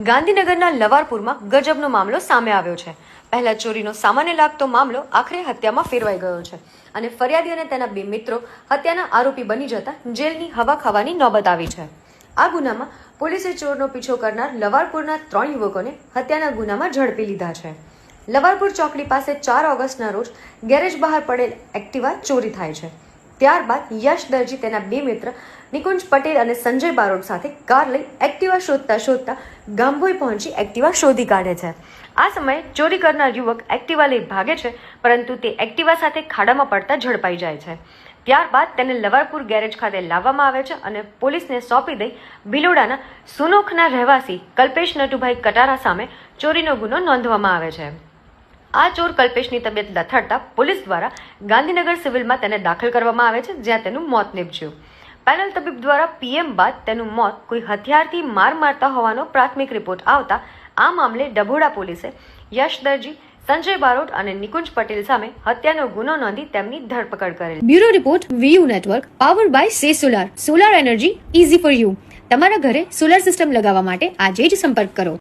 ગાંધીનગરના લવારપુરમાં ગજબનો મામલો સામે આવ્યો છે। પહેલા ચોરીનો સામાન્ય લાગતો મામલો આખરે હત્યામાં ફેરવાઈ ગયો છે અને ફરિયાદી અને તેના બે મિત્રો હત્યાના આરોપી બની જતા જેલની હવા ખાવાની નોબત આવી છે। આ ગુનામાં પોલીસે ચોરનો પીછો કરનાર લવારપુરના 3 યુવકોને હત્યાના ગુનામાં ઝડપી લીધા છે। લવારપુર ચોકડી પાસે 4 ઓગસ્ટના રોજ ગેરેજ બહાર પડેલ એક્ટિવા ચોરી થાય છે। ત્યારબાદ યશ દરજી તેના બે મિત્ર નિકુંજ પટેલ અને સંજય બારોટ સાથે કાર લઈ એક્ટિવા શોધતા ગામભોઈ પહોંચી એક્ટિવા શોધી કાઢે છે। આ સમયે ચોરી કરનાર યુવક એક્ટિવા લઈ ભાગે છે, પરંતુ તે એક્ટિવા સાથે ખાડામાં પડતા ઝડપાઈ જાય છે। ત્યારબાદ તેને લવારપુર ગેરેજ ખાતે લાવવામાં આવે છે અને પોલીસને સોંપી દઈ ભિલોડાના સુનોખના રહેવાસી કલ્પેશ નટુભાઈ કટારા સામે ચોરીનો ગુનો નોંધવામાં આવે છે। આ ચોર કલ્પેશની તબિયત લથડતા પોલીસ દ્વારા ગાંધીનગર સિવિલમાં તેને દાખલ કરવામાં આવે છે, જ્યાં તેનું મોત નીપજ્યું। પેનલ તબીબ દ્વારા પીએમ બાદ તેનું મોત કોઈ હથિયારથી માર મારતા હોવાનો પ્રાથમિક રિપોર્ટ આવતા આ મામલે ડભોડા પોલીસે યશ દરજી, સંજય બારોટ અને નિકુંજ પટેલ સામે હત્યાનો ગુનો નોંધી તેમની ધરપકડ કરેલ। Bureau report VU network powered by સે solar, solar energy easy for you. તમારા ઘરે સોલાર સિસ્ટમ લગાવવા માટે આજે જ સંપર્ક કરો।